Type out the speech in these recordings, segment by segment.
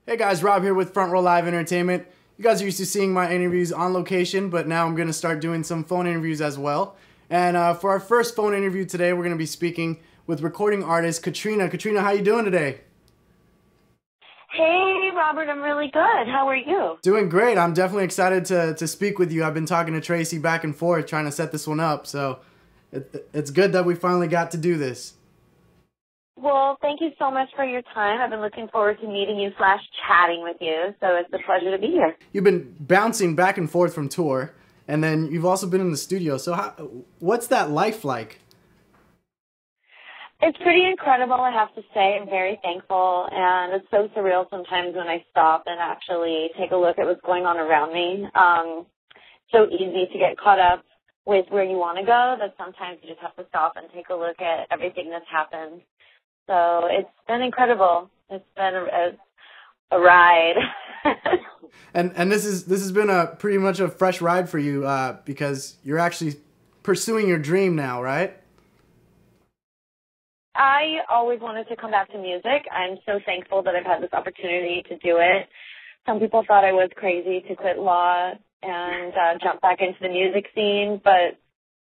Hey guys, Rob here with FrontRowLive Entertainment. You guys are used to seeing my interviews on location, but now I'm going to start doing some phone interviews as well. And for our first phone interview today, we're going to be speaking with recording artist Katrina. Katrina, how you doing today? Hey, Robert, I'm really good. How are you? Doing great. I'm definitely excited to speak with you. I've been talking to Tracy back and forth trying to set this one up, so it's good that we finally got to do this. Well, thank you so much for your time. I've been looking forward to meeting you / chatting with you, so it's a pleasure to be here. You've been bouncing back and forth from tour, and then you've also been in the studio. So what's that life like? It's pretty incredible, I have to say. I'm very thankful, and it's so surreal sometimes when I stop and actually take a look at what's going on around me. So easy to get caught up with where you want to go that sometimes you just have to stop and take a look at everything that's happened. So it's been incredible. It's been a ride. And this has been a pretty much a fresh ride for you because you're actually pursuing your dream now, right? I always wanted to come back to music. I'm so thankful that I've had this opportunity to do it. Some people thought I was crazy to quit law and jump back into the music scene, but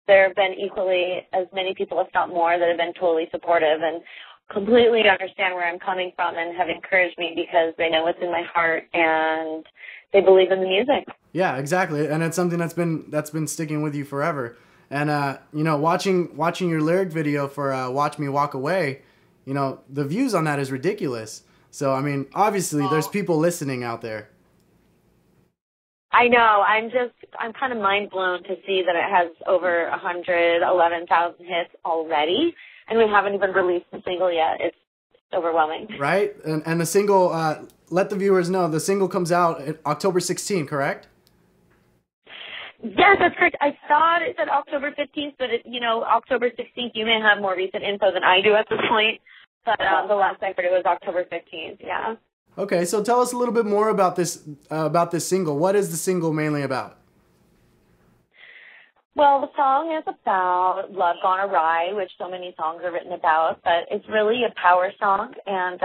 there have been equally as many people, if not more, that have been totally supportive and completely understand where I'm coming from and have encouraged me because they know what's in my heart and they believe in the music. Yeah, exactly. And it's something that's been sticking with you forever. And you know, watching your lyric video for "Watch Me Walk Away," you know, the views on that is ridiculous. So I mean, obviously, there's people listening out there. I know. I'm kind of mind blown to see that it has over 111,000 hits already, and we haven't even released the single yet. It's overwhelming. Right? And the single, let the viewers know, the single comes out October 16th, correct? Yes, that's correct. I thought it said October 15th, but October 16th, you may have more recent info than I do at this point. But the last I heard it was October 15th, yeah. Okay, so tell us a little bit more about this single. What is the single mainly about? Well, the song is about love gone awry, which so many songs are written about, but it's really a power song, and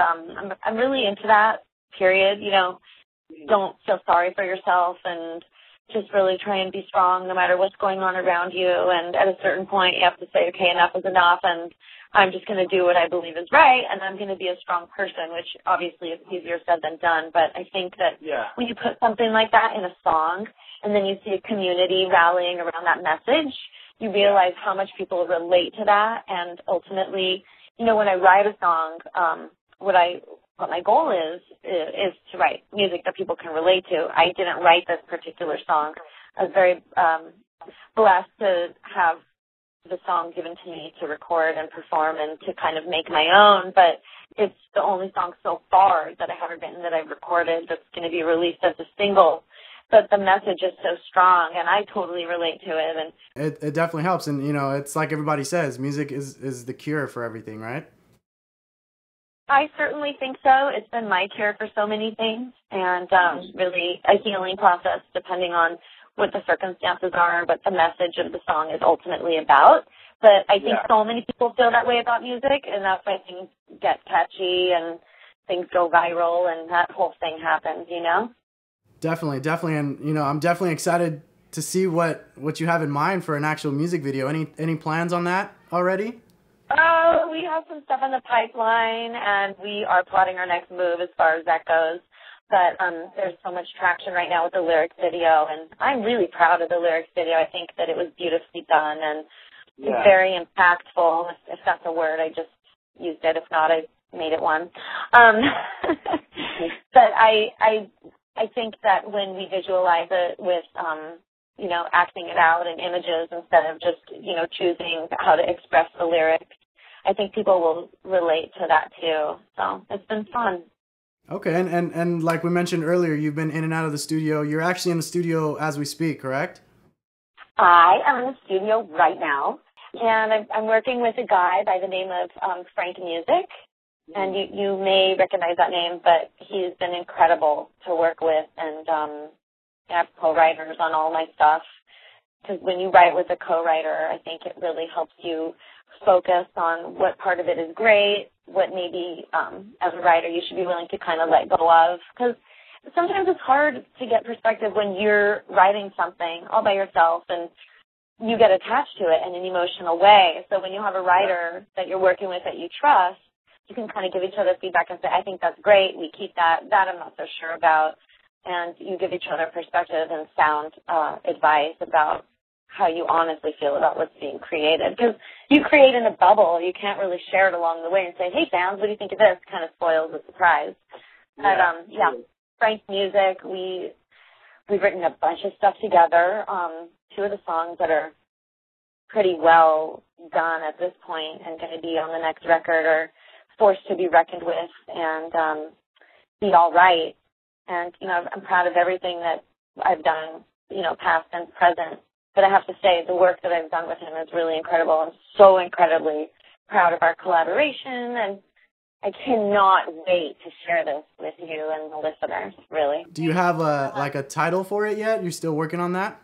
I'm really into that, period. You know, don't feel sorry for yourself and just really try and be strong no matter what's going on around you, and at a certain point you have to say, okay, enough is enough, and I'm just going to do what I believe is right, and I'm going to be a strong person, which obviously is easier said than done. But I think that when you put something like that in a song, and then you see a community rallying around that message, you realize how much people relate to that. And ultimately, you know, when I write a song, what my goal is to write music that people can relate to. I didn't write this particular song. I was very blessed to have the song given to me to record and perform and to kind of make my own, but it's the only song so far that I haven't written that I've recorded that's going to be released as a single. But the message is so strong, and I totally relate to it. And it definitely helps, and you know, it's like everybody says, music is the cure for everything, right? I certainly think so. It's been my cure for so many things, and really a healing process depending on what the circumstances are, what the message of the song is ultimately about. But I think so many people feel that way about music, and that's why things get catchy and things go viral and that whole thing happens, you know? Definitely. And, you know, I'm definitely excited to see what you have in mind for an actual music video. Any plans on that already? Oh, we have some stuff in the pipeline, and we are plotting our next move as far as that goes. But there's so much traction right now with the lyrics video, and I'm really proud of the lyrics video. I think that it was beautifully done, and it's very impactful. If that's a word, I just used it. If not, I made it one. But I think that when we visualize it with, acting it out in images instead of just, choosing how to express the lyrics, I think people will relate to that too. So it's been fun. Okay, and like we mentioned earlier, you've been in and out of the studio. You're actually in the studio as we speak, correct? I am in the studio right now, and I'm working with a guy by the name of Frank Music, and you may recognize that name, but he's been incredible to work with, and I have co-writers on all my stuff, because when you write with a co-writer, I think it really helps you focus on what part of it is great what maybe as a writer you should be willing to kind of let go of. Because sometimes it's hard to get perspective when you're writing something all by yourself and you get attached to it in an emotional way. So when you have a writer that you're working with that you trust, you can kind of give each other feedback and say, I think that's great, we keep that. That I'm not so sure about. And you give each other perspective and sound advice about how you honestly feel about what's being created. Because you create in a bubble. You can't really share it along the way and say, hey, fans, what do you think of this? Kind of spoils the surprise. Yeah. But, Frank's music, we've written a bunch of stuff together. Two of the songs that are pretty well done at this point and going to be on the next record are Forced to Be Reckoned With and Be All Right. And, I'm proud of everything that I've done, past and present. But I have to say, the work that I've done with him is really incredible. I'm so incredibly proud of our collaboration, and I cannot wait to share this with you and the listeners, really. Do you have a title for it yet? You're still working on that?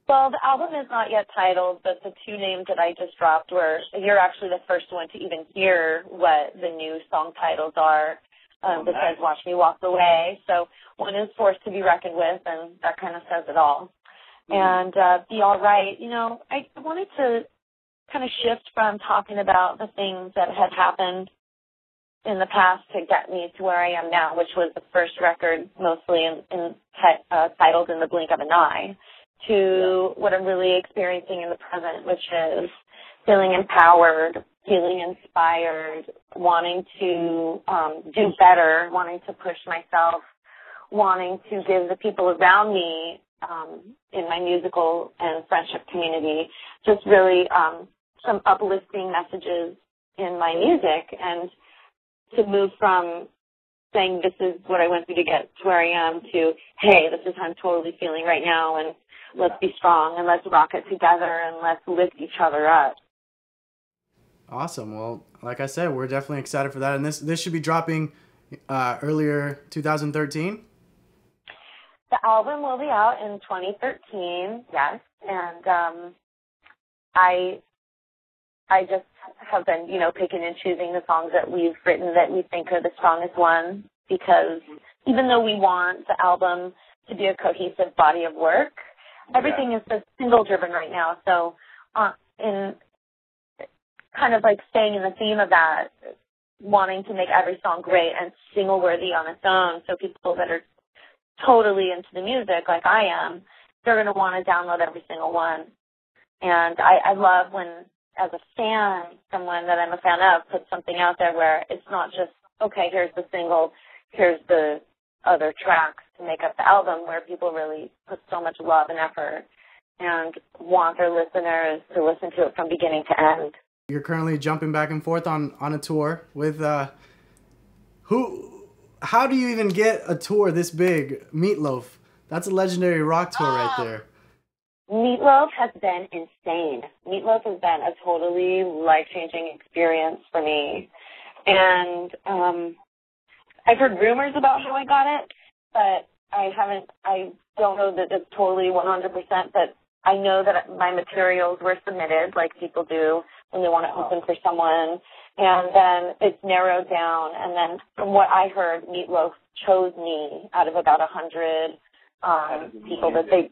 Well, the album is not yet titled, but the two names that I just dropped you're actually the first one to even hear what the new song titles are. Besides Watch Me Walk Away. So one is Forced to Be Reckoned With, and that kind of says it all. And Be All Right. I wanted to kind of shift from talking about the things that had happened in the past to get me to where I am now, which was the first record mostly titled In the Blink of an Eye, to what I'm really experiencing in the present, which is feeling empowered, feeling inspired, wanting to do better, wanting to push myself, wanting to give the people around me in my musical and friendship community just really some uplifting messages in my music, and to move from saying this is what I went through to get to where I am to, hey, this is how I'm totally feeling right now, and let's be strong and let's rock it together and let's lift each other up. Awesome. Well, like I said, we're definitely excited for that. And this should be dropping earlier 2013? The album will be out in 2013, yes. And I just have been, picking and choosing the songs that we've written that we think are the strongest ones, because even though we want the album to be a cohesive body of work, everything is so single-driven right now. So in kind of like staying in the theme of that, wanting to make every song great and single-worthy on its own, so people that are totally into the music like I am, they're going to want to download every single one. And I love when, as a fan, someone that I'm a fan of puts something out there where it's not just, okay, here's the single, here's the other tracks to make up the album, where people really put so much love and effort and want their listeners to listen to it from beginning to end. You're currently jumping back and forth on a tour with how do you even get a tour this big? Meatloaf. That's a legendary rock tour right there. Meatloaf has been insane. Meatloaf has been a totally life-changing experience for me. And I've heard rumors about how I got it, but I don't know that it's totally 100%, but I know that my materials were submitted like people do when they want to open for someone, and then it's narrowed down, and then from what I heard, Meatloaf chose me out of about 100 people that they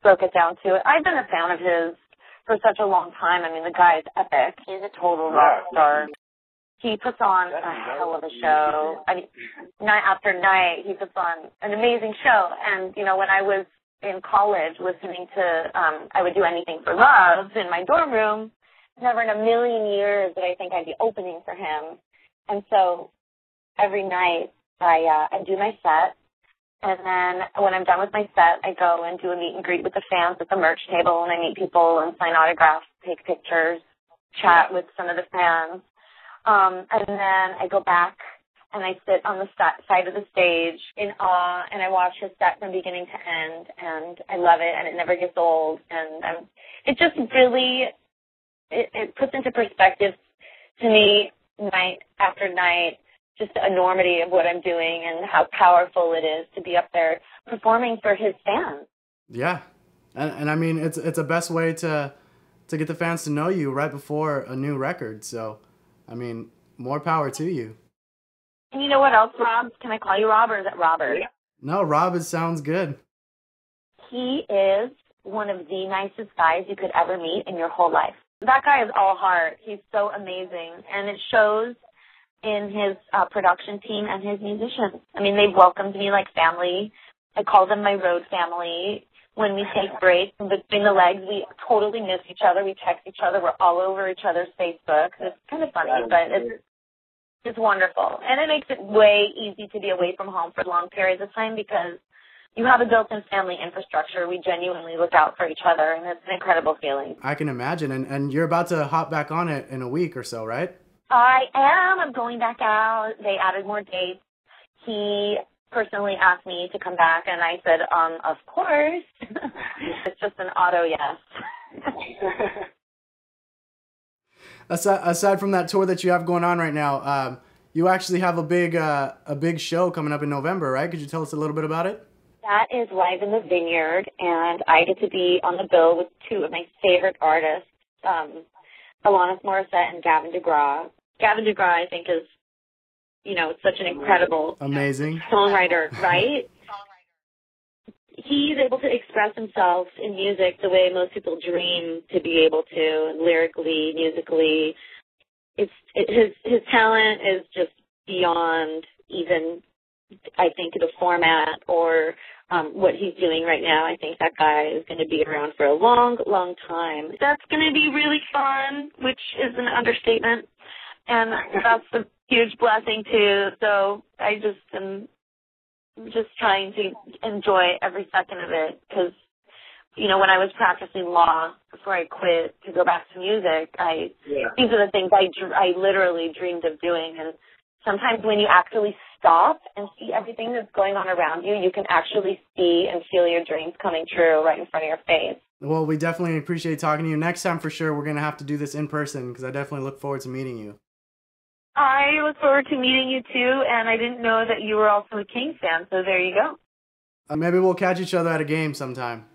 broke it down to. I've been a fan of his for such a long time. I mean, the guy's epic. He's a total rock star. He puts on a hell of a show. I mean, night after night, he puts on an amazing show. And, when I was in college listening to I Would Do Anything for Love in my dorm room, never in a million years did I think I'd be opening for him. And so every night I do my set, and then when I'm done with my set, I go and do a meet and greet with the fans at the merch table, and I meet people and sign autographs, take pictures, chat with some of the fans. And then I go back and I sit on the side of the stage in awe, and I watch his set from beginning to end, and I love it, and it never gets old. And it just really, it puts into perspective to me night after night just the enormity of what I'm doing and how powerful it is to be up there performing for his fans. Yeah. And I mean, it's a best way to get the fans to know you right before a new record. So, I mean, More power to you. And you know what else, Rob? Can I call you Rob, or is it Robert? No, Rob, sounds good. He is one of the nicest guys you could ever meet in your whole life. That guy is all heart. He's so amazing, and it shows in his production team and his musicians. I mean, they've welcomed me like family. I call them my road family. When we take breaks in between the legs, we totally miss each other. We text each other. We're all over each other's Facebook. It's kind of funny, but it's wonderful. And it makes it way easy to be away from home for long periods of time because you have a built-in family infrastructure. We genuinely look out for each other, and it's an incredible feeling. I can imagine. And you're about to hop back on it in a week or so, right? I am. I'm going back out. They added more dates. He personally asked me to come back, and I said, of course. It's just an auto yes. Aside from that tour that you have going on right now, you actually have a big show coming up in November, right? Could you tell us a little bit about it? That is Live in the Vineyard, and I get to be on the bill with two of my favorite artists, Alanis Morissette and Gavin DeGraw. Gavin DeGraw, I think, is, such an incredible amazing songwriter, right? He's able to express himself in music the way most people dream to be able to, lyrically, musically. His talent is just beyond even, I think, the format or what he's doing right now. I think that guy is going to be around for a long, long time. That's going to be really fun, which is an understatement, and that's a huge blessing too. So I just am just trying to enjoy every second of it because, when I was practicing law before I quit to go back to music, these are the things I literally dreamed of doing. And sometimes when you actually stop and see everything that's going on around you, you can actually see and feel your dreams coming true right in front of your face. Well, we definitely appreciate talking to you. Next time, for sure, we're going to have to do this in person because I definitely look forward to meeting you. I look forward to meeting you, too, and I didn't know that you were also a Kings fan, so there you go. Maybe we'll catch each other at a game sometime.